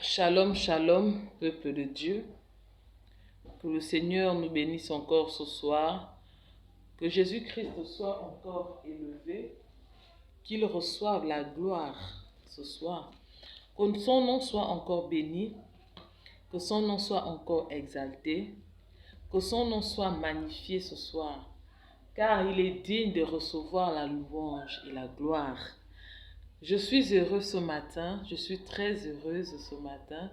Shalom, shalom, peuple de Dieu. Que le Seigneur nous bénisse encore ce soir. Que Jésus-Christ soit encore élevé. Qu'il reçoive la gloire ce soir. Que son nom soit encore béni. Que son nom soit encore exalté. Que son nom soit magnifié ce soir. Car il est digne de recevoir la louange et la gloire. Je suis heureux ce matin, je suis très heureuse ce matin.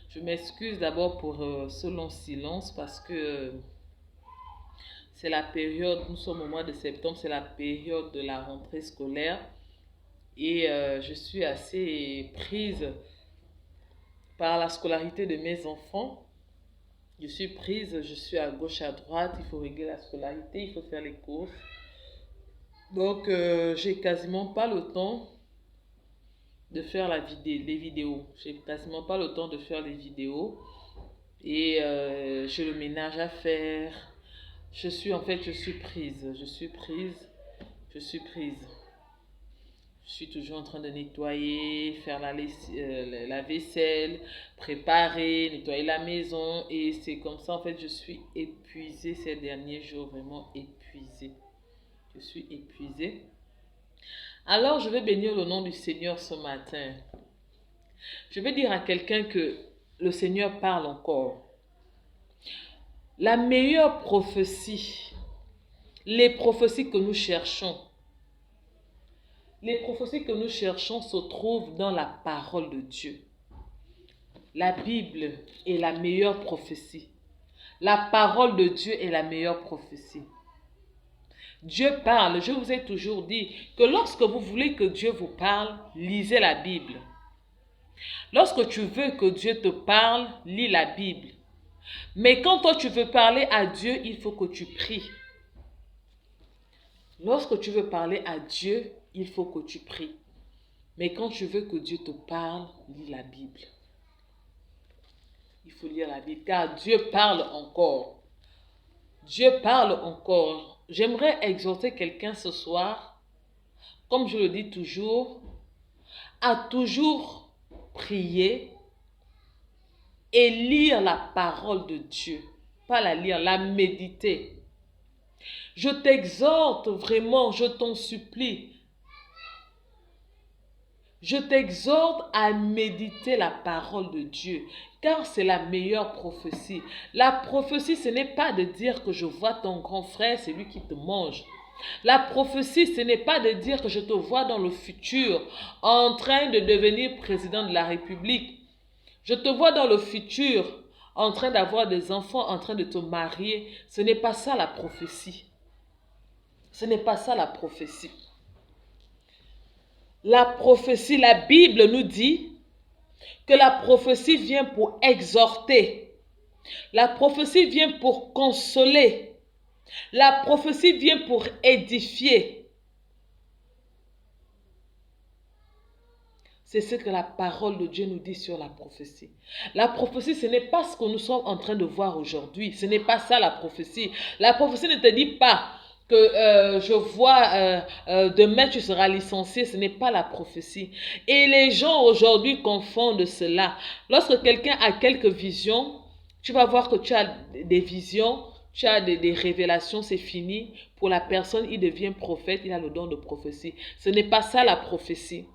Je m'excuse d'abord pour ce long silence parce que c'est la période, nous sommes au mois de septembre, c'est la période de la rentrée scolaire et je suis assez prise par la scolarité de mes enfants. Je suis prise, je suis à gauche, à droite, il faut régler la scolarité, il faut faire les courses. Donc j'ai quasiment pas le temps de faire les vidéos. J'ai quasiment pas le temps de faire les vidéos. Et j'ai le ménage à faire. Je suis prise. Je suis prise. Je suis toujours en train de nettoyer, faire la vaisselle, préparer, nettoyer la maison. Et c'est comme ça, en fait, je suis épuisée ces derniers jours, vraiment épuisée. Je suis épuisée. Alors, je vais bénir le nom du Seigneur ce matin. Je vais dire à quelqu'un que le Seigneur parle encore. La meilleure prophétie, les prophéties que nous cherchons, se trouvent dans la parole de Dieu. La Bible est la meilleure prophétie. La parole de Dieu est la meilleure prophétie. Dieu parle. Je vous ai toujours dit que lorsque vous voulez que Dieu vous parle, lisez la Bible. Lorsque tu veux que Dieu te parle, lis la Bible. Mais quand toi tu veux parler à Dieu, il faut que tu pries. Lorsque tu veux parler à Dieu, il faut que tu pries. Mais quand tu veux que Dieu te parle, lis la Bible. Il faut lire la Bible car Dieu parle encore. Dieu parle encore. J'aimerais exhorter quelqu'un ce soir, comme je le dis toujours, à toujours prier et lire la parole de Dieu. Pas la lire, la méditer. Je t'exhorte vraiment, je t'en supplie. Je t'exhorte à méditer la parole de Dieu, car c'est la meilleure prophétie. La prophétie, ce n'est pas de dire que je vois ton grand frère, c'est lui qui te mange. La prophétie, ce n'est pas de dire que je te vois dans le futur en train de devenir président de la République. Je te vois dans le futur en train d'avoir des enfants, en train de te marier. Ce n'est pas ça la prophétie. Ce n'est pas ça la prophétie. La prophétie, la Bible nous dit que la prophétie vient pour exhorter. La prophétie vient pour consoler. La prophétie vient pour édifier. C'est ce que la parole de Dieu nous dit sur la prophétie. La prophétie, ce n'est pas ce que nous sommes en train de voir aujourd'hui. Ce n'est pas ça la prophétie. La prophétie ne te dit pas que je vois demain tu seras licencié. Ce n'est pas la prophétie. Et les gens aujourd'hui confondent cela. Lorsque quelqu'un a quelques visions, tu vas voir que tu as des visions, tu as des révélations, c'est fini. Pour la personne, il devient prophète, il a le don de prophétie. Ce n'est pas ça la prophétie.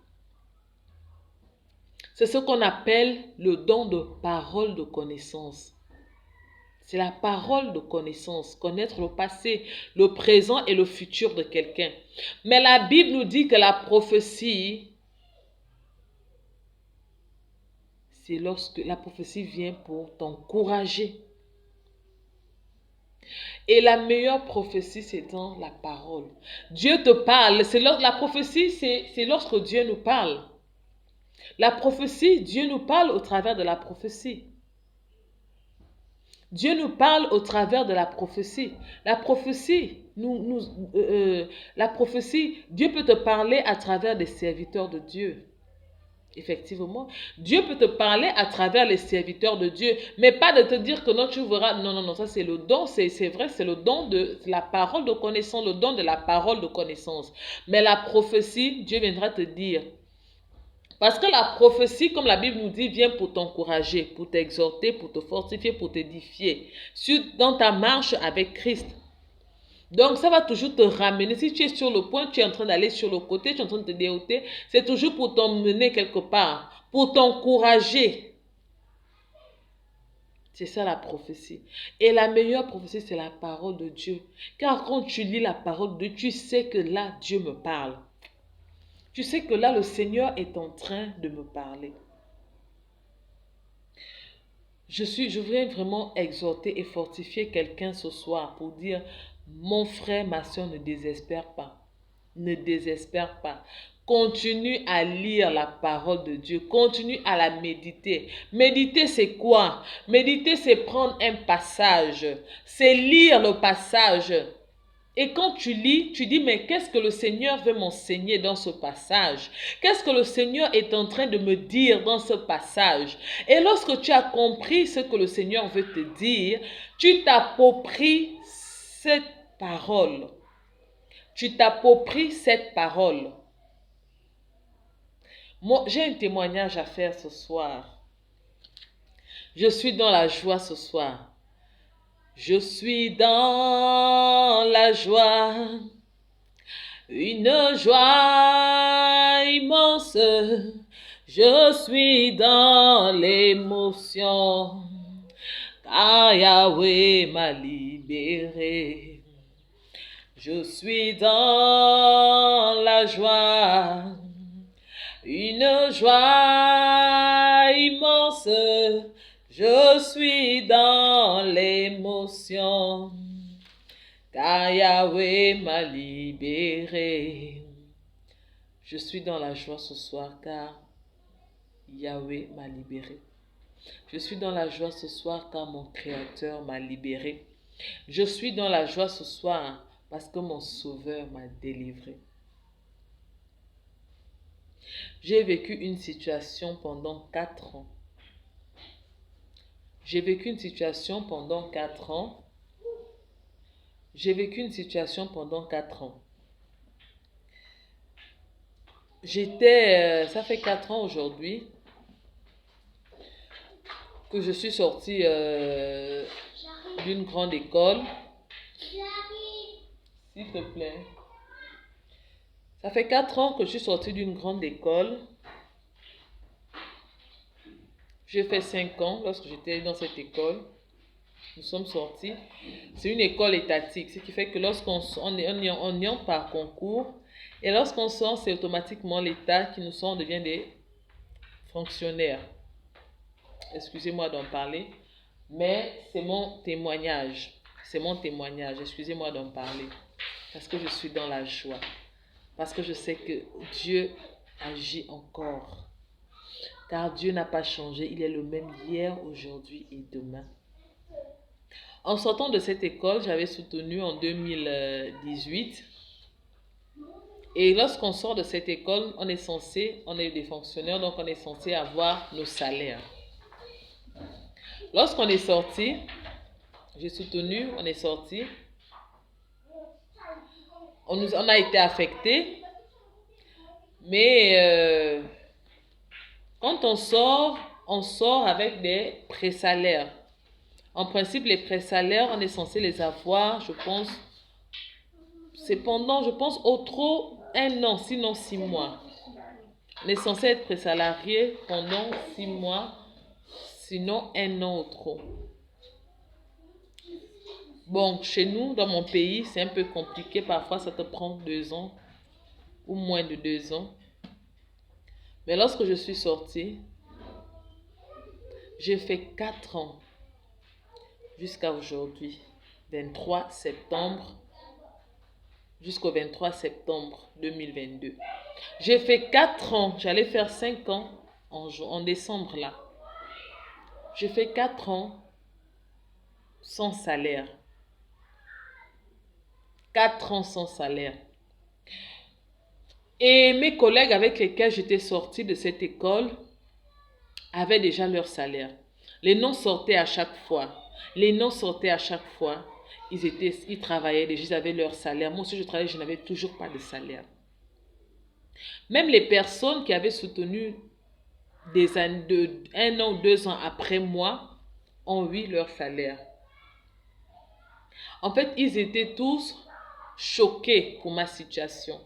C'est ce qu'on appelle le don de parole de connaissance. C'est la parole de connaissance, connaître le passé, le présent et le futur de quelqu'un. Mais la Bible nous dit que la prophétie, c'est lorsque la prophétie vient pour t'encourager. Et la meilleure prophétie, c'est dans la parole. Dieu te parle. La prophétie, c'est lorsque Dieu nous parle. La prophétie, Dieu nous parle au travers de la prophétie. Dieu nous parle au travers de la prophétie. La prophétie, Dieu peut te parler à travers des serviteurs de Dieu. Effectivement, Dieu peut te parler à travers les serviteurs de Dieu, mais pas de te dire que non, tu verras. Non, non, non, ça c'est le don, c'est vrai, c'est le don de la parole de connaissance, le don de la parole de connaissance. Mais la prophétie, Dieu viendra te dire Parce que la prophétie, comme la Bible nous dit, vient pour t'encourager, pour t'exhorter, pour te fortifier, pour t'édifier dans ta marche avec Christ. Donc, ça va toujours te ramener. Si tu es sur le point, tu es en train d'aller sur le côté, tu es en train de te dérouter, c'est toujours pour t'emmener quelque part, pour t'encourager. C'est ça la prophétie. Et la meilleure prophétie, c'est la parole de Dieu. Car quand tu lis la parole de Dieu, tu sais que là, Dieu me parle. Tu sais que là, le Seigneur est en train de me parler. Je voudrais vraiment exhorter et fortifier quelqu'un ce soir pour dire, mon frère, ma soeur, ne désespère pas. Ne désespère pas. Continue à lire la parole de Dieu. Continue à la méditer. Méditer, c'est quoi? Méditer, c'est prendre un passage. C'est lire le passage. Et quand tu lis, tu dis, mais qu'est-ce que le Seigneur veut m'enseigner dans ce passage? Qu'est-ce que le Seigneur est en train de me dire dans ce passage? Et lorsque tu as compris ce que le Seigneur veut te dire, tu t'appropries cette parole. Tu t'appropries cette parole. Moi, j'ai un témoignage à faire ce soir. Je suis dans la joie ce soir. Je suis dans la joie. Une joie immense. Je suis dans l'émotion. Car Yahweh m'a libéré. Je suis dans la joie, une joie immense. Je suis dans l'émotion, car Yahweh m'a libéré. Je suis dans la joie ce soir, car Yahweh m'a libéré. Je suis dans la joie ce soir, car mon Créateur m'a libéré. Je suis dans la joie ce soir, parce que mon Sauveur m'a délivré. J'ai vécu une situation pendant 4 ans. J'ai vécu une situation pendant 4 ans. J'ai vécu une situation pendant 4 ans. Ça fait 4 ans aujourd'hui que je suis sortie d'une grande école. S'il te plaît. Ça fait 4 ans que je suis sortie d'une grande école. J'ai fait 5 ans lorsque j'étais dans cette école. Nous sommes sortis. C'est une école étatique, ce qui fait que lorsqu'on y entre par concours, et lorsqu'on sort, c'est automatiquement l'État qui nous sort, on devient des fonctionnaires. Excusez-moi d'en parler, mais c'est mon témoignage. C'est mon témoignage. Excusez-moi d'en parler. Parce que je suis dans la joie. Parce que je sais que Dieu agit encore. Car Dieu n'a pas changé. Il est le même hier, aujourd'hui et demain. En sortant de cette école, j'avais soutenu en 2018. Et lorsqu'on sort de cette école, on est des fonctionnaires, donc on est censé avoir nos salaires. Lorsqu'on est sorti, j'ai soutenu, on est sorti. On a été affectés. Mais quand on sort avec des présalaires. En principe, les présalaires, on est censé les avoir, je pense, c'est pendant, je pense, au trop 1 an, sinon 6 mois. On est censé être présalarié pendant 6 mois, sinon 1 an au trop. Bon, chez nous, dans mon pays, c'est un peu compliqué. Parfois, ça te prend 2 ans ou moins de 2 ans. Mais lorsque je suis sortie, j'ai fait 4 ans jusqu'à aujourd'hui, 23 septembre, jusqu'au 23 septembre 2022. J'ai fait 4 ans, j'allais faire 5 ans en décembre là. J'ai fait 4 ans sans salaire. 4 ans sans salaire. Et mes collègues avec lesquels j'étais sortie de cette école avaient déjà leur salaire. Les noms sortaient à chaque fois. Ils travaillaient déjà, ils avaient leur salaire. Moi aussi, je travaillais, je n'avais toujours pas de salaire. Même les personnes qui avaient soutenu des années, 1 an ou 2 ans après moi ont eu leur salaire. En fait, ils étaient tous choqués pour ma situation.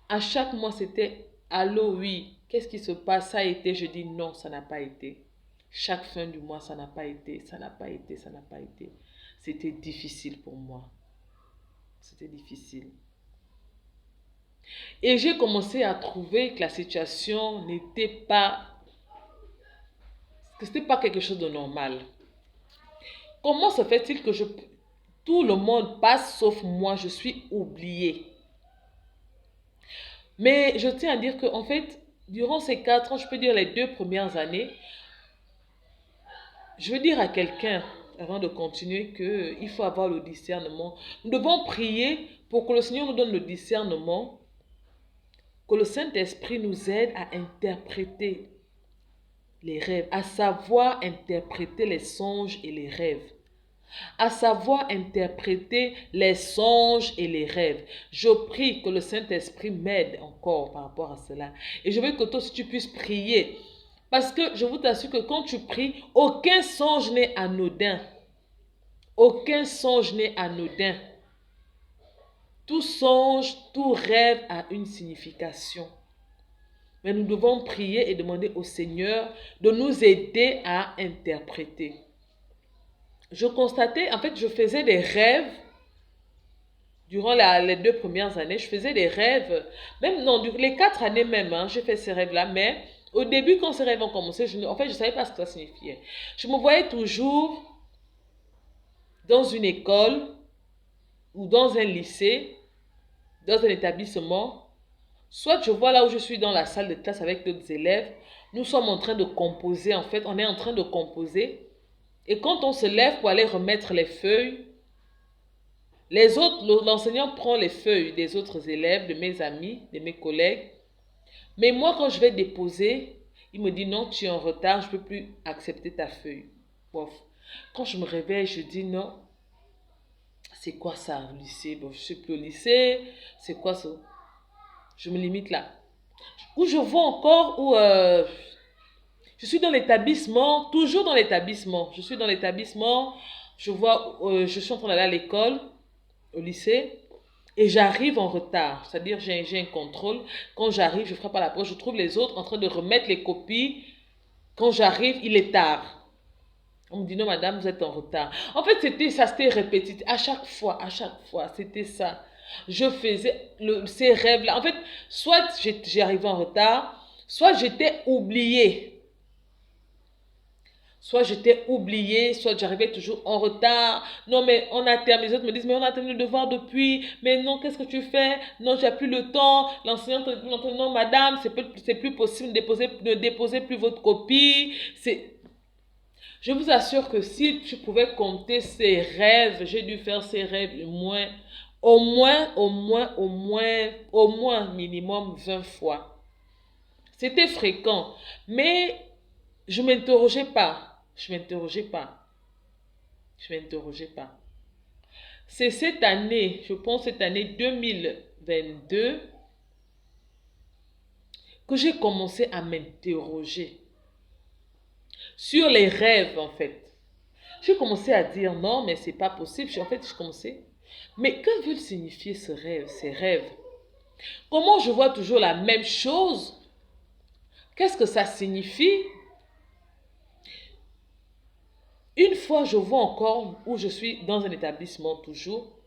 À chaque mois, c'était allô, oui, qu'est-ce qui se passe? Ça a été, je dis non, ça n'a pas été. Chaque fin du mois, ça n'a pas été, ça n'a pas été, ça n'a pas été. C'était difficile pour moi. C'était difficile. Et j'ai commencé à trouver que la situation n'était pas, que ce n'était pas quelque chose de normal. Comment se fait-il que tout le monde passe sauf moi, je suis oubliée? Mais je tiens à dire qu'en fait, durant ces 4 ans, je peux dire les 2 premières années, je veux dire à quelqu'un, avant de continuer, qu'il faut avoir le discernement. Nous devons prier pour que le Seigneur nous donne le discernement, que le Saint-Esprit nous aide à interpréter les rêves, à savoir interpréter les songes et les rêves. À savoir interpréter les songes et les rêves. Je prie que le Saint-Esprit m'aide encore par rapport à cela. Et je veux que toi aussi tu puisses prier. Parce que je vous assure que quand tu pries, aucun songe n'est anodin. Aucun songe n'est anodin. Tout songe, tout rêve a une signification. Mais nous devons prier et demander au Seigneur de nous aider à interpréter. Je constatais, en fait, je faisais des rêves durant les 2 premières années. Je faisais des rêves, même non, les 4 années même, j'ai fait ces rêves-là. Mais au début, quand ces rêves ont commencé, je ne savais pas ce que ça signifiait. Je me voyais toujours dans une école ou dans un lycée, dans un établissement. Soit je vois là où je suis dans la salle de classe avec d'autres élèves, nous sommes en train de composer, en fait, on est en train de composer. Et quand on se lève pour aller remettre les feuilles, l'enseignant prend les feuilles des autres élèves, de mes amis, de mes collègues. Mais moi, quand je vais déposer, il me dit non, tu es en retard, je ne peux plus accepter ta feuille. Bof. Quand je me réveille, je dis non. C'est quoi ça, au lycée? Bon, je ne suis plus au lycée. C'est quoi ça? Je me limite là. Où je vois encore où je suis dans l'établissement, toujours dans l'établissement. Je suis dans l'établissement, je vois, je suis en train d'aller à l'école, au lycée, et j'arrive en retard. C'est-à-dire, j'ai un contrôle. Quand j'arrive, je frappe à la porte, je trouve les autres en train de remettre les copies. Quand j'arrive, il est tard. On me dit, non, madame, vous êtes en retard. En fait, c'était répétitif. À chaque fois, c'était ça. Je faisais ces rêves-là. En fait, soit j'arrivais en retard, soit j'étais oubliée. Soit j'étais oubliée, soit j'arrivais toujours en retard. Non, mais on a terminé. Les autres me disent, mais on a terminé le devoir depuis. Mais non, qu'est-ce que tu fais? Non, j'ai plus le temps. L'enseignante dit, non, madame, c'est plus possible de déposer plus votre copie. Je vous assure que si je pouvais compter ces rêves, j'ai dû faire ces rêves au moins minimum 20 fois. C'était fréquent. Mais je m'interrogeais pas. Je m'interrogeais pas. C'est cette année, je pense cette année 2022, que j'ai commencé à m'interroger sur les rêves en fait. J'ai commencé à dire non, mais c'est pas possible. En fait, je commençais. Mais que veulent signifier ces rêves? Comment je vois toujours la même chose? Qu'est-ce que ça signifie? Une fois, je vois encore où je suis dans un établissement toujours.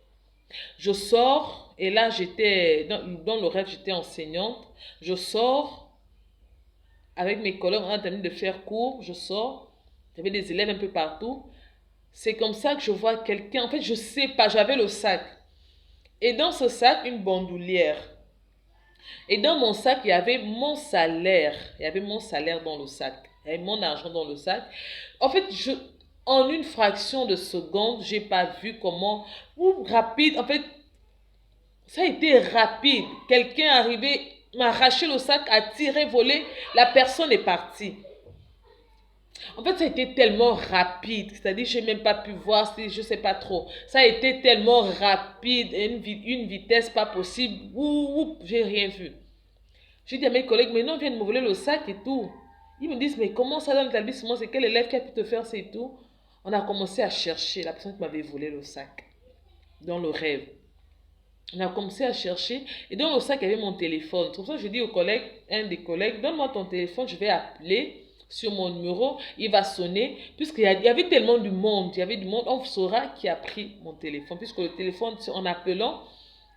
Je sors et là, j'étais dans le rêve, j'étais enseignante. Je sors avec mes collègues, on a terminé de faire cours. Je sors, il y avait des élèves un peu partout. C'est comme ça que je vois quelqu'un. En fait, je sais pas, j'avais le sac. Et dans ce sac, une bandoulière. Et dans mon sac, il y avait mon salaire. Il y avait mon salaire dans le sac. Il y avait mon argent dans le sac. En fait, en une fraction de seconde, j'ai pas vu comment, ou rapide, en fait, ça a été rapide. Quelqu'un est arrivé, m'a arraché le sac, a tiré, volé, la personne est partie. En fait, ça a été tellement rapide, c'est-à-dire je n'ai même pas pu voir, je ne sais pas trop. Ça a été tellement rapide, une vitesse pas possible, j'ai rien vu. Je dis à mes collègues, mais non, ils viennent me voler le sac et tout. Ils me disent, mais comment ça dans l'établissement? C'est quel élève qui a pu te faire ça et tout? On a commencé à chercher la personne qui m'avait volé le sac dans le rêve. On a commencé à chercher et dans le sac, il y avait mon téléphone. C'est pour ça que je dis au collègue, un des collègues, donne-moi ton téléphone, je vais appeler sur mon numéro, il va sonner. Puisqu'il y avait tellement du monde, on saura qui a pris mon téléphone. Puisque le téléphone, en appelant,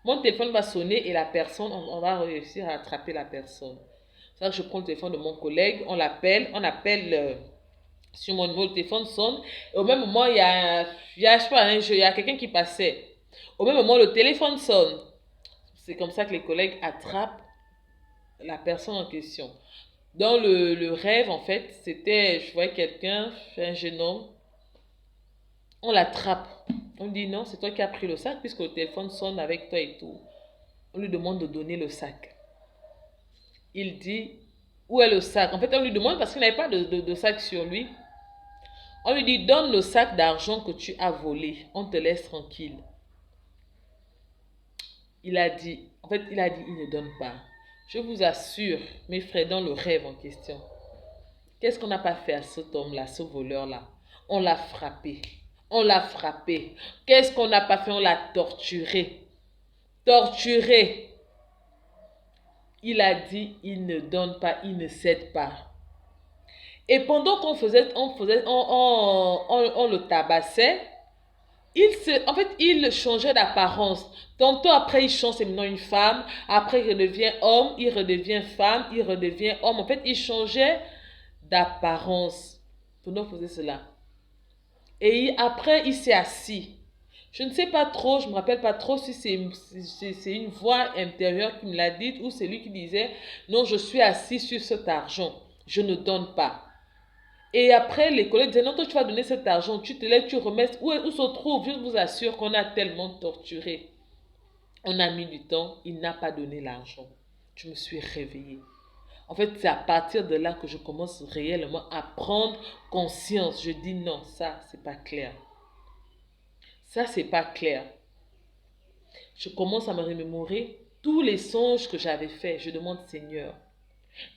mon téléphone va sonner et la personne, on va réussir à attraper la personne. C'est ça que je prends le téléphone de mon collègue, on appelle sur mon numéro, le téléphone sonne. Et au même moment, il y a je sais pas, il y a quelqu'un qui passait. Au même moment, le téléphone sonne. C'est comme ça que les collègues attrapent la personne en question. Dans le rêve, en fait, je voyais quelqu'un, un jeune homme, on l'attrape. On dit non, c'est toi qui as pris le sac puisque le téléphone sonne avec toi et tout. On lui demande de donner le sac. Il dit, où est le sac? En fait, on lui demande parce qu'il n'avait pas de sac sur lui. On lui dit, donne le sac d'argent que tu as volé. On te laisse tranquille. Il a dit, il ne donne pas. Je vous assure, mes frères, dans le rêve en question, qu'est-ce qu'on n'a pas fait à cet homme-là, ce voleur-là? On l'a frappé. On l'a frappé. Qu'est-ce qu'on n'a pas fait? On l'a torturé. Torturé. Il a dit, il ne donne pas, il ne cède pas. Et pendant on le tabassait, il changeait d'apparence. Tantôt après, il change, c'est maintenant une femme. Après, il redevient homme, il redevient femme, il redevient homme. En fait, il changeait d'apparence. Pendant qu'on faisait cela. Et après, il s'est assis. Je ne sais pas trop, je ne me rappelle pas trop si c'est une voix intérieure qui me l'a dit ou c'est lui qui disait, non, je suis assis sur cet argent. Je ne donne pas. Et après, les collègues disaient, non, toi, tu vas donner cet argent, tu te lèves, tu remets. Où se trouve? Je vous assure qu'on a tellement torturé. On a mis du temps, il n'a pas donné l'argent. Je me suis réveillée. En fait, c'est à partir de là que je commence réellement à prendre conscience. Je dis non, ça, c'est pas clair. Ça, c'est pas clair. Je commence à me remémorer tous les songes que j'avais faits. Je demande, Seigneur,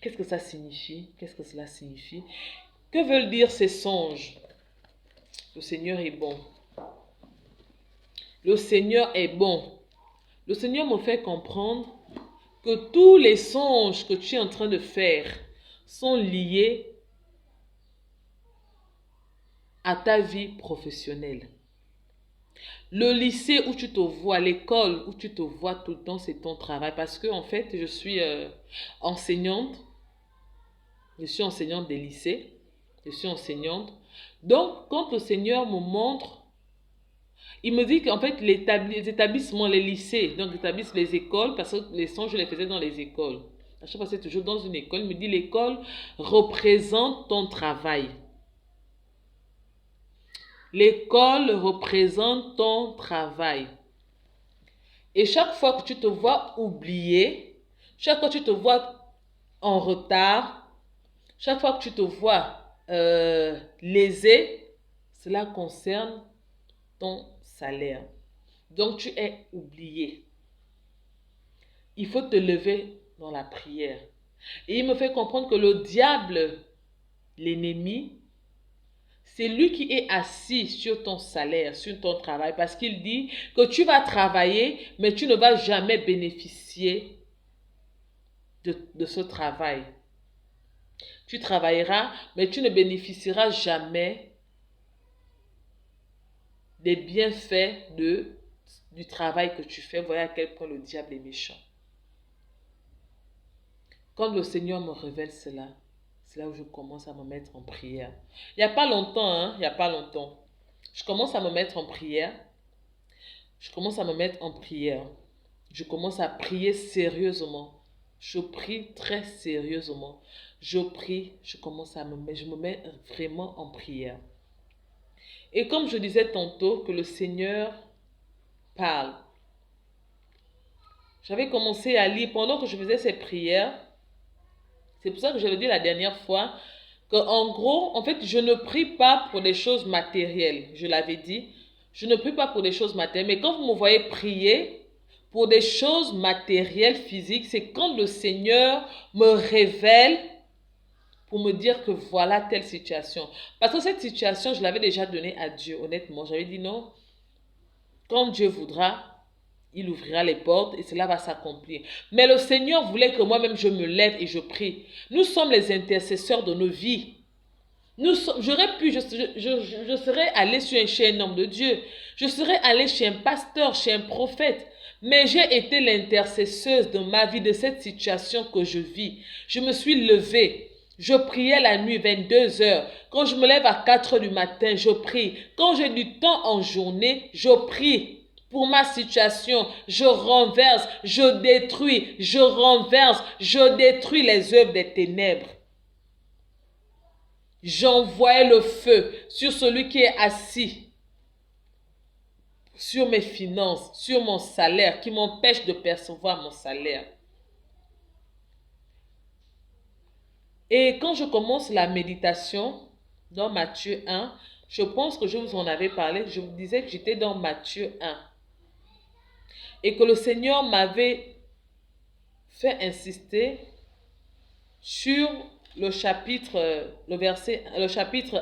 qu'est-ce que ça signifie? Qu'est-ce que cela signifie? Que veulent dire ces songes? Le Seigneur est bon. Le Seigneur est bon. Le Seigneur me fait comprendre que tous les songes que tu es en train de faire sont liés à ta vie professionnelle. Le lycée où tu te vois, l'école où tu te vois tout le temps, c'est ton travail. Parce que en fait, je suis enseignante. Je suis enseignante des lycées. Je suis enseignante. Donc, quand le Seigneur me montre, il me dit qu'en fait, les établissements, les lycées, donc j'établisse les écoles, parce que les songes, je les faisais dans les écoles. À chaque fois, c'est toujours dans une école. Il me dit, l'école représente ton travail. L'école représente ton travail. Et chaque fois que tu te vois oublié, chaque fois que tu te vois en retard, chaque fois que tu te vois lésé, cela concerne ton salaire. Donc tu es oublié. Il faut te lever dans la prière. Et il me fait comprendre que le diable, l'ennemi, c'est lui qui est assis sur ton salaire, sur ton travail, parce qu'il dit que tu vas travailler, mais tu ne vas jamais bénéficier de ce travail. Tu travailleras, mais tu ne bénéficieras jamais des bienfaits du travail que tu fais. Voyez à quel point le diable est méchant. Quand le Seigneur me révèle cela, c'est là où je commence à me mettre en prière. Il n'y a pas longtemps, il n'y a pas longtemps. Je commence à me mettre en prière. Je commence à me mettre en prière. Je commence à prier sérieusement. Je prie très sérieusement. Je prie, je me mets vraiment en prière. Et comme je disais tantôt que le Seigneur parle. J'avais commencé à lire pendant que je faisais ces prières. C'est pour ça que je l'ai dit la dernière fois, qu'en gros, en fait, je ne prie pas pour des choses matérielles. Je l'avais dit, je ne prie pas pour des choses matérielles. Mais quand vous me voyez prier, pour des choses matérielles, physiques, c'est quand le Seigneur me révèle pour me dire que voilà telle situation. Parce que cette situation, je l'avais déjà donnée à Dieu, honnêtement. J'avais dit non, quand Dieu voudra, il ouvrira les portes et cela va s'accomplir. Mais le Seigneur voulait que moi-même je me lève et je prie. Nous sommes les intercesseurs de nos vies. J'aurais pu, je serais allé chez un homme de Dieu. Je serais allé chez un pasteur, chez un prophète. Mais j'ai été l'intercesseuse de ma vie, de cette situation que je vis. Je me suis levée. Je priais la nuit, 22 heures. Quand je me lève à 4 heures du matin, je prie. Quand j'ai du temps en journée, je prie. Pour ma situation, je renverse, je détruis, je renverse, je détruis les œuvres des ténèbres. J'envoie le feu sur celui qui est assis, sur mes finances, sur mon salaire, qui m'empêche de percevoir mon salaire. Et quand je commence la méditation dans Matthieu 1, je pense que je vous en avais parlé, je vous disais que j'étais dans Matthieu 1. Et que le Seigneur m'avait fait insister sur le chapitre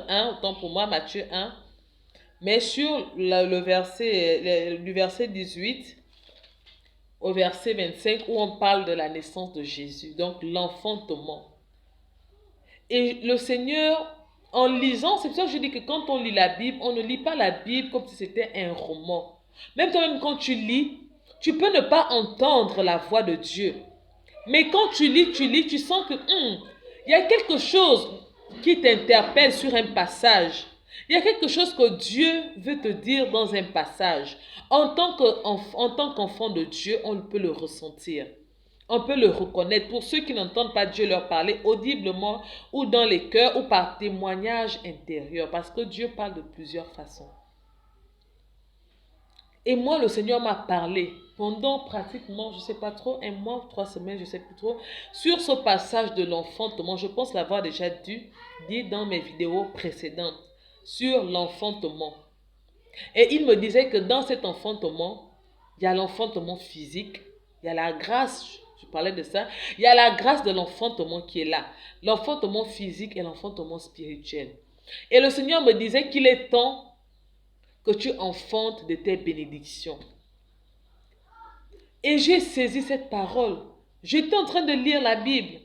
1, autant pour moi, Matthieu 1, mais sur le verset, du verset 18 au verset 25 où on parle de la naissance de Jésus, donc l'enfantement. Et le Seigneur, en lisant, c'est pour ça que je dis que quand on lit la Bible, on ne lit pas la Bible comme si c'était un roman. Même toi-même quand tu lis, tu peux ne pas entendre la voix de Dieu. Mais quand tu lis, tu sens que il y a quelque chose qui t'interpelle sur un passage. Il y a quelque chose que Dieu veut te dire dans un passage. En tant qu'enfant de Dieu, on peut le ressentir. On peut le reconnaître. Pour ceux qui n'entendent pas Dieu leur parler audiblement ou dans les cœurs ou par témoignage intérieur. Parce que Dieu parle de plusieurs façons. Et moi, le Seigneur m'a parlé pendant pratiquement, je ne sais pas trop, 1 mois, 3 semaines, je ne sais plus trop, sur ce passage de l'enfantement. Je pense l'avoir déjà dit dans mes vidéos précédentes, sur l'enfantement. Et il me disait que dans cet enfantement, il y a l'enfantement physique, il y a la grâce, je parlais de ça, il y a la grâce de l'enfantement qui est là. L'enfantement physique et l'enfantement spirituel. Et le Seigneur me disait qu'il est temps que tu enfantes de tes bénédictions. Et j'ai saisi cette parole. J'étais en train de lire la Bible.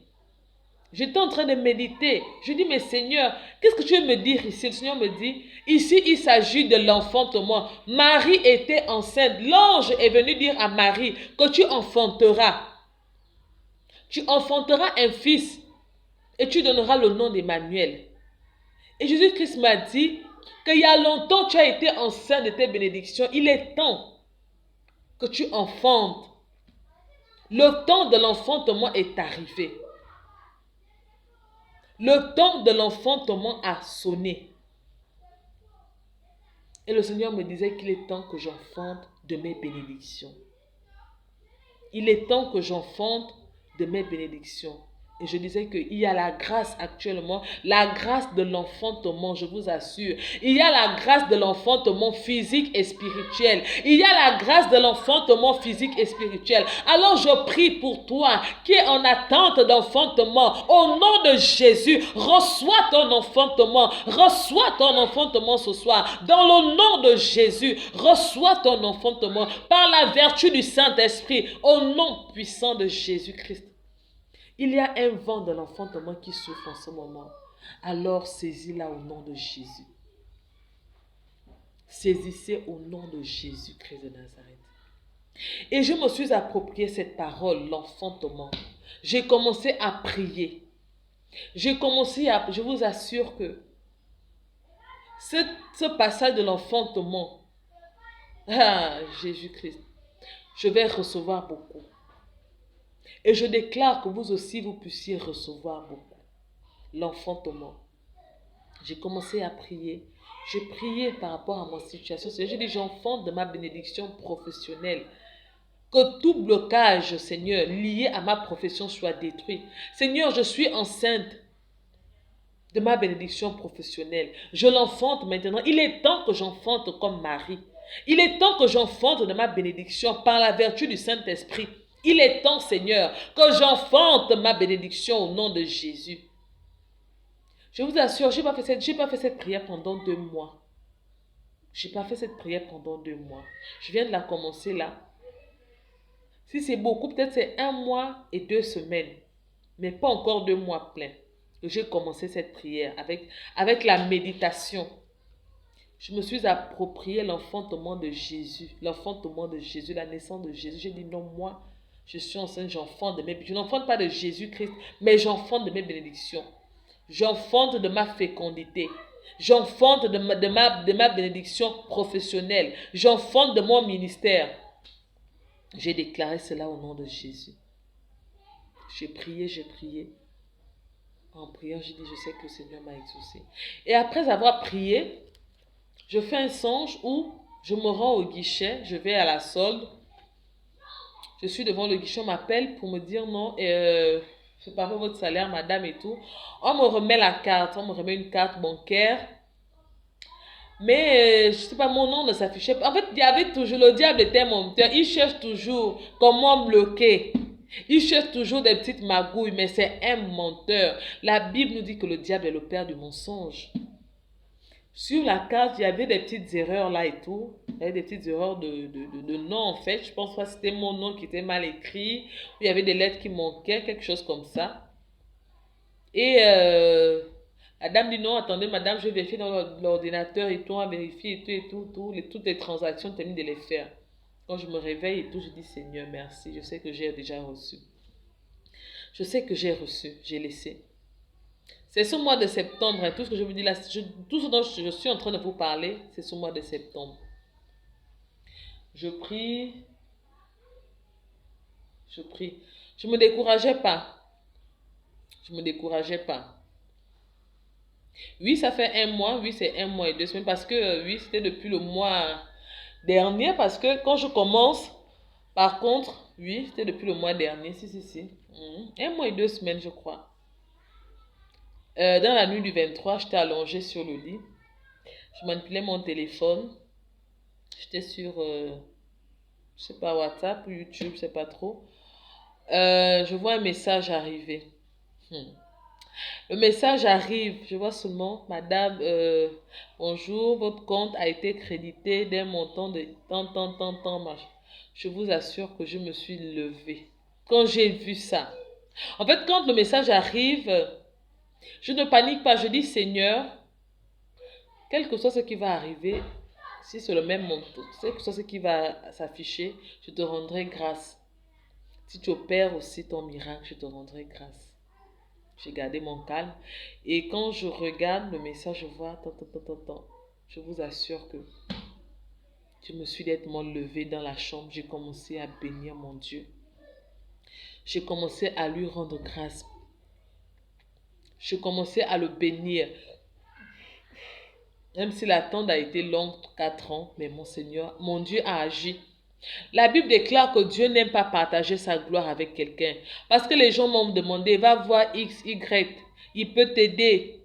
J'étais en train de méditer. Je dis, mais Seigneur, qu'est-ce que tu veux me dire ici? Le Seigneur me dit, ici, il s'agit de l'enfantement. Marie était enceinte. L'ange est venu dire à Marie que tu enfanteras. Tu enfanteras un fils et tu donneras le nom d'Emmanuel. Et Jésus-Christ m'a dit qu'il y a longtemps tu as été enceinte de tes bénédictions. Il est temps que tu enfantes. Le temps de l'enfantement est arrivé. Le temps de l'enfantement a sonné. Et le Seigneur me disait qu'il est temps que j'enfante de mes bénédictions. Il est temps que j'enfante de mes bénédictions. Et je disais qu'il y a la grâce actuellement, la grâce de l'enfantement, je vous assure. Il y a la grâce de l'enfantement physique et spirituel. Il y a la grâce de l'enfantement physique et spirituel. Alors je prie pour toi qui es en attente d'enfantement. Au nom de Jésus, reçois ton enfantement. Reçois ton enfantement ce soir. Dans le nom de Jésus, reçois ton enfantement par la vertu du Saint-Esprit. Au nom puissant de Jésus-Christ. Il y a un vent de l'enfantement qui souffle en ce moment. Alors saisis-la au nom de Jésus. Saisissez au nom de Jésus-Christ de Nazareth. Et je me suis approprié cette parole, l'enfantement. J'ai commencé à prier. Je vous assure que ce passage de l'enfantement, Jésus-Christ, je vais recevoir beaucoup. Et je déclare que vous aussi, vous puissiez recevoir beaucoup. L'enfantement. J'ai commencé à prier. J'ai prié par rapport à ma situation. J'ai dit, j'enfante de ma bénédiction professionnelle. Que tout blocage, Seigneur, lié à ma profession soit détruit. Seigneur, je suis enceinte de ma bénédiction professionnelle. Je l'enfante maintenant. Il est temps que j'enfante comme Marie. Il est temps que j'enfante de ma bénédiction par la vertu du Saint-Esprit. Il est temps, Seigneur, que j'enfante ma bénédiction au nom de Jésus. Je vous assure, je n'ai pas fait cette prière pendant 2 mois. Je n'ai pas fait cette prière pendant 2 mois. Je viens de la commencer là. Si c'est beaucoup, peut-être c'est 1 mois et 2 semaines. Mais pas encore 2 mois pleins. J'ai commencé cette prière avec la méditation. Je me suis approprié l'enfantement de Jésus. L'enfantement de Jésus, la naissance de Jésus. J'ai dit non, moi, je suis enceinte, j'enfante de mes... Je n'enfante pas de Jésus-Christ, mais j'enfante de mes bénédictions. J'enfante de ma fécondité. J'enfante de ma bénédiction professionnelle. J'enfante de mon ministère. J'ai déclaré cela au nom de Jésus. J'ai prié. En priant, j'ai dit, je sais que le Seigneur m'a exaucé. Et après avoir prié, je fais un songe où je me rends au guichet, je vais à la solde. Je suis devant le guichet, on m'appelle pour me dire non, c'est pas votre salaire, madame et tout. On me remet la carte, on me remet une carte bancaire. Mais je sais pas, mon nom ne s'affichait pas. En fait, il y avait toujours, le diable était menteur. Il cherche toujours comment bloquer. Il cherche toujours des petites magouilles, mais c'est un menteur. La Bible nous dit que le diable est le père du mensonge. Sur la carte, il y avait des petites erreurs là et tout. Il y avait des petites erreurs de nom en fait. Je pense que c'était mon nom qui était mal écrit. Il y avait des lettres qui manquaient, quelque chose comme ça. Et la dame dit non, attendez madame, je vais vérifier dans l'ordinateur et tout, on vérifie et tout, toutes les transactions, termine de les faire. Quand je me réveille et tout, je dis Seigneur, merci, je sais que j'ai déjà reçu. Je sais que j'ai reçu, j'ai laissé. C'est ce mois de septembre, tout ce que je vous dis là, tout ce dont je suis en train de vous parler, c'est ce mois de septembre. Je prie. Je me décourageais pas. Oui, ça fait 1 mois, oui, c'est 1 mois et 2 semaines, parce que oui, c'était depuis le mois dernier, parce que quand je commence, par contre, oui, c'était depuis le mois dernier, si. 1 mois et 2 semaines, je crois. Dans la nuit du 23, j'étais allongée sur le lit. Je manipulais mon téléphone. J'étais sur, je sais pas, WhatsApp ou YouTube, je sais pas trop. Je vois un message arriver. Le message arrive, je vois seulement, madame, bonjour, votre compte a été crédité d'un montant de tant. Je vous assure que je me suis levée. Quand j'ai vu ça, en fait, quand le message arrive, je ne panique pas, je dis Seigneur, quel que soit ce qui va arriver, si c'est le même montant, quel que soit ce qui va s'afficher, je te rendrai grâce. Si tu opères aussi ton miracle, je te rendrai grâce. J'ai gardé mon calme. Et quand je regarde le message, je vois, je vous assure que je me suis nettement levée dans la chambre. J'ai commencé à bénir mon Dieu. J'ai commencé à lui rendre grâce. J'ai commencé à le bénir. Même si l'attente a été longue, 4 ans, mais mon Seigneur, mon Dieu a agi. La Bible déclare que Dieu n'aime pas partager sa gloire avec quelqu'un. Parce que les gens m'ont demandé, va voir X, Y, il peut t'aider.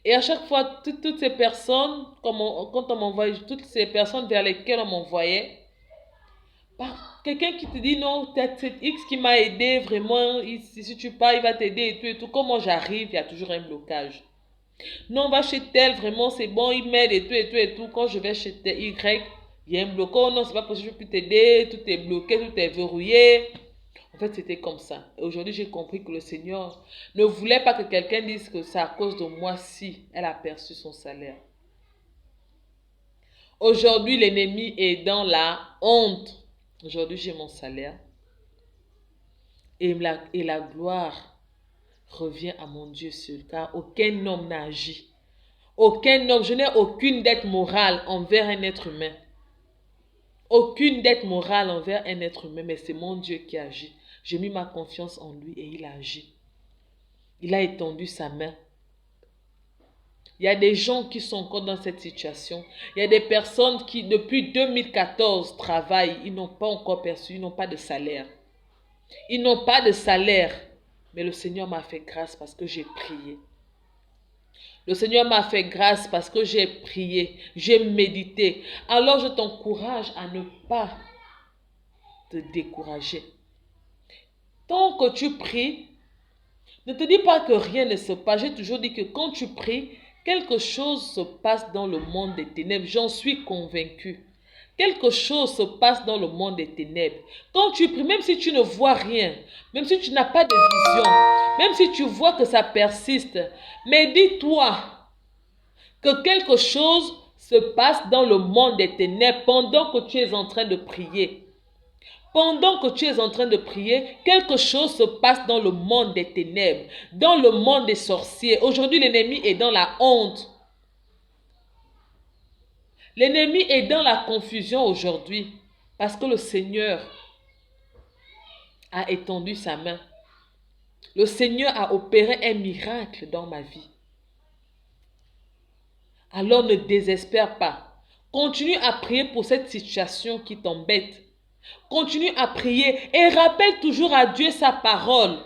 Et à chaque fois, toutes ces personnes, quand on m'envoyait, toutes ces personnes vers lesquelles on m'envoyait, quelqu'un qui te dit non, c'est X qui m'a aidé, vraiment, si tu pars, il va t'aider et tout. Comment j'arrive, il y a toujours un blocage. Non, va chez tel, vraiment, c'est bon, il m'aide et tout. Quand je vais chez tel, Y, il y a un blocage, non, c'est pas possible, je ne peux plus t'aider, tout est bloqué, tout est verrouillé. En fait, c'était comme ça. Et aujourd'hui, j'ai compris que le Seigneur ne voulait pas que quelqu'un dise que c'est à cause de moi si elle a perçu son salaire. Aujourd'hui, l'ennemi est dans la honte. Aujourd'hui, j'ai mon salaire. Et la gloire revient à mon Dieu seul, car aucun homme n'a agi. Aucun homme, je n'ai aucune dette morale envers un être humain. Aucune dette morale envers un être humain, mais c'est mon Dieu qui agit. J'ai mis ma confiance en lui et il a agi. Il a étendu sa main. Il y a des gens qui sont encore dans cette situation. Il y a des personnes qui, depuis 2014, travaillent. Ils n'ont pas encore perçu, ils n'ont pas de salaire. Ils n'ont pas de salaire. Mais le Seigneur m'a fait grâce parce que j'ai prié. Le Seigneur m'a fait grâce parce que j'ai prié, j'ai médité. Alors je t'encourage à ne pas te décourager. Tant que tu pries, ne te dis pas que rien ne se passe. J'ai toujours dit que quand tu pries, quelque chose se passe dans le monde des ténèbres. J'en suis convaincue. Quelque chose se passe dans le monde des ténèbres. Quand tu pries, même si tu ne vois rien, même si tu n'as pas de vision, même si tu vois que ça persiste, mais dis-toi que quelque chose se passe dans le monde des ténèbres pendant que tu es en train de prier. Pendant que tu es en train de prier, quelque chose se passe dans le monde des ténèbres, dans le monde des sorciers. Aujourd'hui, l'ennemi est dans la honte. L'ennemi est dans la confusion aujourd'hui parce que le Seigneur a étendu sa main. Le Seigneur a opéré un miracle dans ma vie. Alors ne désespère pas. Continue à prier pour cette situation qui t'embête. Continue à prier et rappelle toujours à Dieu sa parole.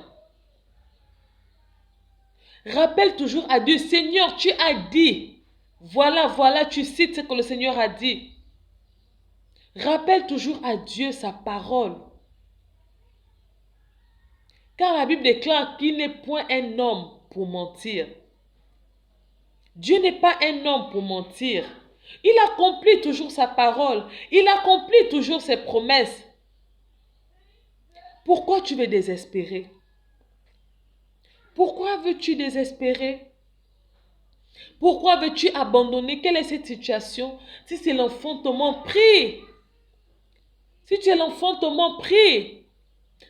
Rappelle toujours à Dieu, Seigneur, tu as dit. Voilà, tu cites ce que le Seigneur a dit. Rappelle toujours à Dieu sa parole. Car la Bible déclare qu'il n'est point un homme pour mentir. Dieu n'est pas un homme pour mentir. Il accomplit toujours sa parole. Il accomplit toujours ses promesses. Pourquoi tu veux désespérer? Pourquoi veux-tu désespérer? Pourquoi veux-tu abandonner? Quelle est cette situation? Si c'est l'enfantement, prie. Si tu es l'enfantement, prie.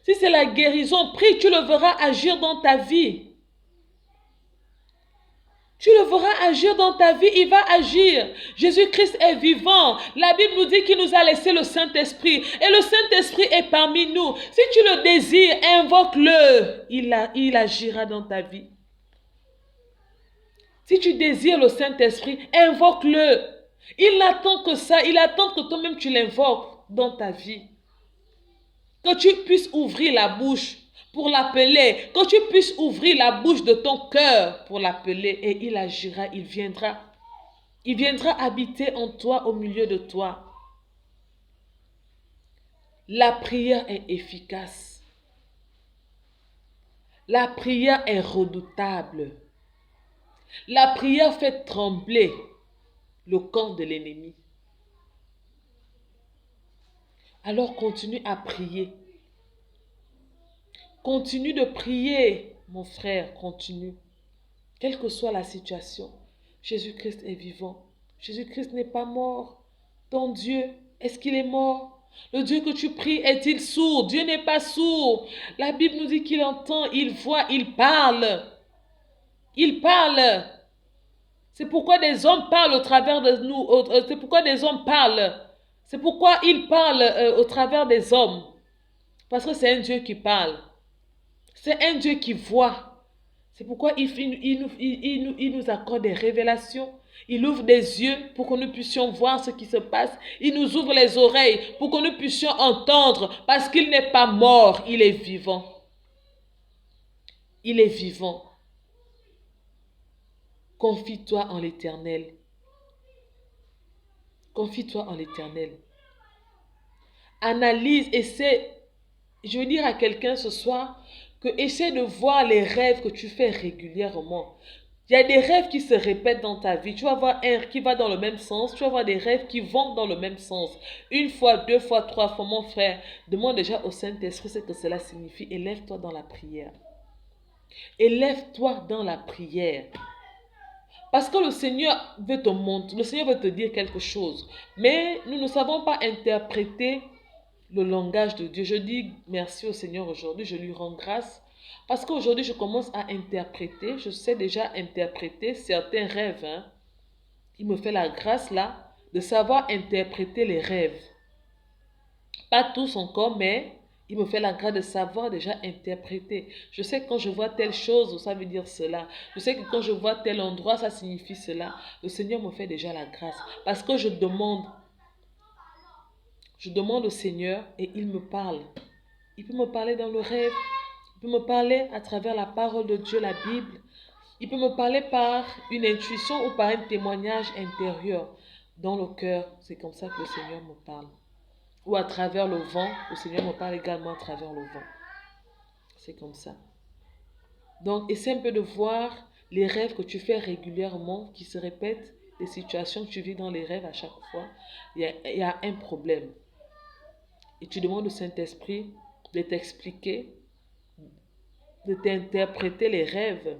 Si c'est la guérison, prie. Tu le verras agir dans ta vie. Tu le verras agir dans ta vie, il va agir. Jésus-Christ est vivant. La Bible nous dit qu'il nous a laissé le Saint-Esprit. Et le Saint-Esprit est parmi nous. Si tu le désires, invoque-le. Il agira dans ta vie. Si tu désires le Saint-Esprit, invoque-le. Il n'attend que ça. Il attend que toi-même tu l'invoques dans ta vie. Que tu puisses ouvrir la bouche pour l'appeler, que tu puisses ouvrir la bouche de ton cœur pour l'appeler et il agira, il viendra. Il viendra habiter en toi, au milieu de toi. La prière est efficace. La prière est redoutable. La prière fait trembler le camp de l'ennemi. Alors continue à prier. Continue de prier, mon frère, continue. Quelle que soit la situation, Jésus-Christ est vivant. Jésus-Christ n'est pas mort. Ton Dieu, est-ce qu'il est mort? Le Dieu que tu pries, est-il sourd? Dieu n'est pas sourd. La Bible nous dit qu'il entend, il voit, il parle. Il parle. C'est pourquoi des hommes parlent au travers de nous. C'est pourquoi des hommes parlent. C'est pourquoi il parle au travers des hommes. Parce que c'est un Dieu qui parle. C'est un Dieu qui voit. C'est pourquoi il nous accorde des révélations. Il ouvre des yeux pour que nous puissions voir ce qui se passe. Il nous ouvre les oreilles pour que nous puissions entendre. Parce qu'il n'est pas mort, il est vivant. Il est vivant. Confie-toi en l'Éternel. Confie-toi en l'Éternel. Analyse, essaie. Je veux dire à quelqu'un ce soir que essaie de voir les rêves que tu fais régulièrement. Il y a des rêves qui se répètent dans ta vie. Tu vas avoir un qui va dans le même sens. Tu vas avoir des rêves qui vont dans le même sens. Une fois, deux fois, trois fois, mon frère. Demande déjà au Saint-Esprit ce que cela signifie. Élève-toi dans la prière. Élève-toi dans la prière. Parce que le Seigneur veut te montrer, le Seigneur veut te dire quelque chose. Mais nous ne savons pas interpréter le langage de Dieu. Je dis merci au Seigneur aujourd'hui, je lui rends grâce. Parce qu'aujourd'hui, je commence à interpréter, je sais déjà interpréter certains rêves. Il me fait la grâce là de savoir interpréter les rêves. Pas tous encore, mais il me fait la grâce de savoir déjà interpréter. Je sais que quand je vois telle chose, ça veut dire cela. Je sais que quand je vois tel endroit, ça signifie cela. Le Seigneur me fait déjà la grâce. Parce que je demande au Seigneur et il me parle. Il peut me parler dans le rêve. Il peut me parler à travers la parole de Dieu, la Bible. Il peut me parler par une intuition ou par un témoignage intérieur dans le cœur. C'est comme ça que le Seigneur me parle. Ou à travers le vent, le Seigneur me parle également à travers le vent. C'est comme ça. Donc, essaie un peu de voir les rêves que tu fais régulièrement, qui se répètent, les situations que tu vis dans les rêves à chaque fois. Il y a un problème. Et tu demandes au Saint-Esprit de t'expliquer, de t'interpréter les rêves,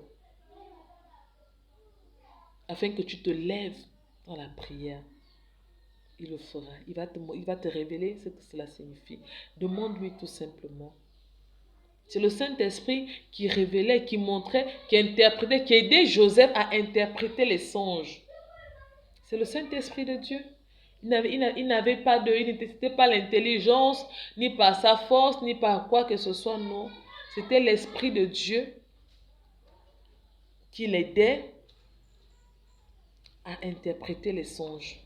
afin que tu te lèves dans la prière. Il le fera. Il va te révéler ce que cela signifie. Demande-lui tout simplement. C'est le Saint-Esprit qui révélait, qui montrait, qui interprétait, qui aidait Joseph à interpréter les songes. C'est le Saint-Esprit de Dieu. Il n'avait pas de, il n'était pas l'intelligence, ni par sa force, ni par quoi que ce soit, non. C'était l'Esprit de Dieu qui l'aidait à interpréter les songes.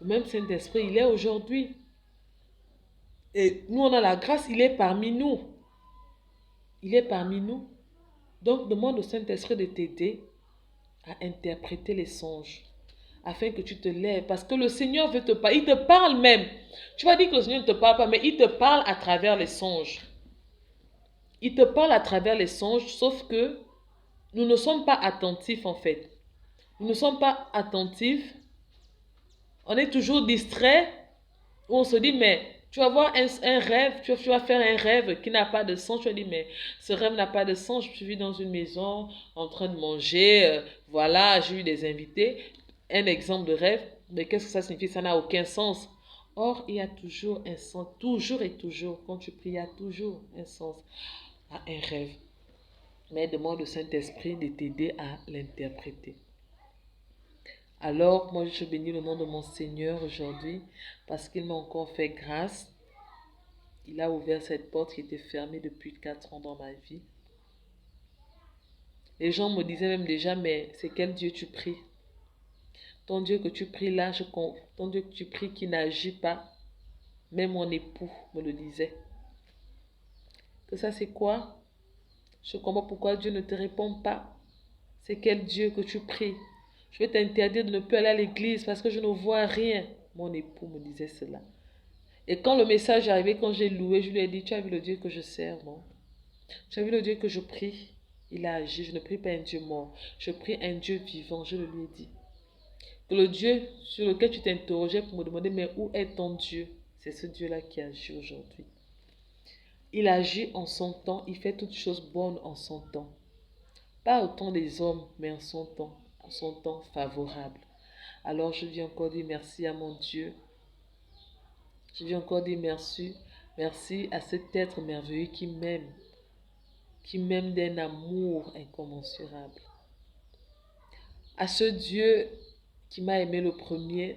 Le même Saint-Esprit, il est aujourd'hui. Et nous, on a la grâce, il est parmi nous. Il est parmi nous. Donc, demande au Saint-Esprit de t'aider à interpréter les songes, afin que tu te lèves. Parce que le Seigneur veut te parler. Il te parle même. Tu vas dire que le Seigneur ne te parle pas, mais il te parle à travers les songes. Il te parle à travers les songes, sauf que nous ne sommes pas attentifs en fait. Nous ne sommes pas attentifs. On est toujours distrait. Où on se dit, mais tu vas voir un rêve, tu vas faire un rêve qui n'a pas de sens. Tu vas dire, mais ce rêve n'a pas de sens. Je suis dans une maison en train de manger. Voilà, j'ai eu des invités. Un exemple de rêve. Mais qu'est-ce que ça signifie? Ça n'a aucun sens. Or, il y a toujours un sens. Toujours et toujours. Quand tu pries, il y a toujours un sens à un rêve. Mais demande au Saint-Esprit de t'aider à l'interpréter. Alors, moi, je bénis le nom de mon Seigneur aujourd'hui parce qu'il m'a encore fait grâce. Il a ouvert cette porte qui était fermée depuis 4 ans dans ma vie. Les gens me disaient même déjà, mais c'est quel Dieu tu pries? Ton Dieu que tu pries là, ton Dieu que tu pries qui n'agit pas. Même mon époux me le disait. Que ça c'est quoi? Je comprends pourquoi Dieu ne te répond pas. C'est quel Dieu que tu pries? Je vais t'interdire de ne plus aller à l'église parce que je ne vois rien. Mon époux me disait cela. Et quand le message est arrivé, quand j'ai loué, je lui ai dit, tu as vu le Dieu que je sers, non? Tu as vu le Dieu que je prie? Il a agi. Je ne prie pas un Dieu mort. Je prie un Dieu vivant. Je le lui ai dit. Que le Dieu sur lequel tu t'interrogeais pour me demander, mais où est ton Dieu? C'est ce Dieu-là qui agit aujourd'hui. Il agit en son temps. Il fait toutes choses bonnes en son temps. Pas au temps des hommes, mais en son temps favorable. Alors je viens encore dire merci à mon Dieu. Je viens encore dire merci. Merci à cet être merveilleux qui m'aime d'un amour incommensurable. À ce Dieu qui m'a aimé le premier.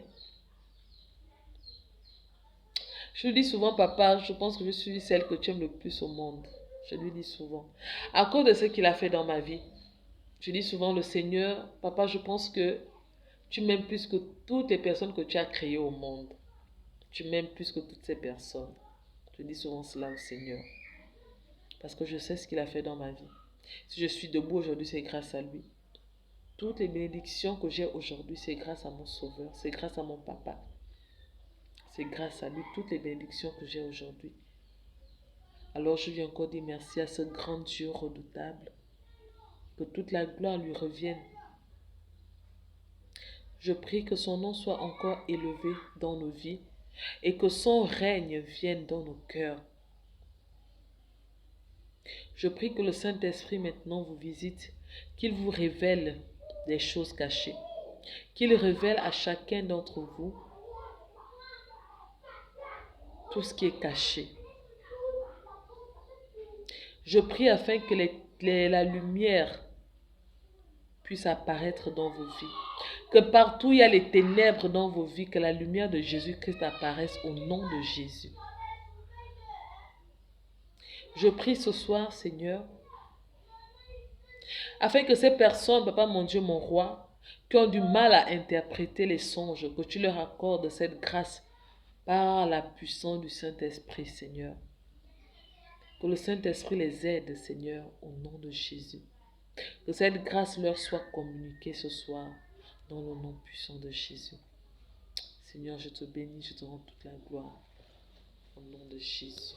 Je lui dis souvent, papa, je pense que je suis celle que tu aimes le plus au monde. Je lui dis souvent. À cause de ce qu'il a fait dans ma vie. Je dis souvent, le Seigneur, papa, je pense que tu m'aimes plus que toutes les personnes que tu as créées au monde. Tu m'aimes plus que toutes ces personnes. Je dis souvent cela au Seigneur. Parce que je sais ce qu'il a fait dans ma vie. Si je suis debout aujourd'hui, c'est grâce à lui. Toutes les bénédictions que j'ai aujourd'hui, c'est grâce à mon Sauveur. C'est grâce à mon papa. C'est grâce à lui, toutes les bénédictions que j'ai aujourd'hui. Alors je viens encore dire merci à ce grand Dieu redoutable. Que toute la gloire lui revienne. Je prie que son nom soit encore élevé dans nos vies et que son règne vienne dans nos cœurs. Je prie que le Saint-Esprit maintenant vous visite, qu'il vous révèle des choses cachées, qu'il révèle à chacun d'entre vous tout ce qui est caché. Je prie afin que la lumière puisse apparaître dans vos vies. Que partout il y a les ténèbres dans vos vies, que la lumière de Jésus-Christ apparaisse au nom de Jésus. Je prie ce soir, Seigneur, afin que ces personnes, Papa mon Dieu, mon roi, qui ont du mal à interpréter les songes, que tu leur accordes cette grâce par la puissance du Saint-Esprit, Seigneur. Que le Saint-Esprit les aide, Seigneur, au nom de Jésus. Que cette grâce leur soit communiquée ce soir dans le nom puissant de Jésus. Seigneur, je te bénis, je te rends toute la gloire au nom de Jésus.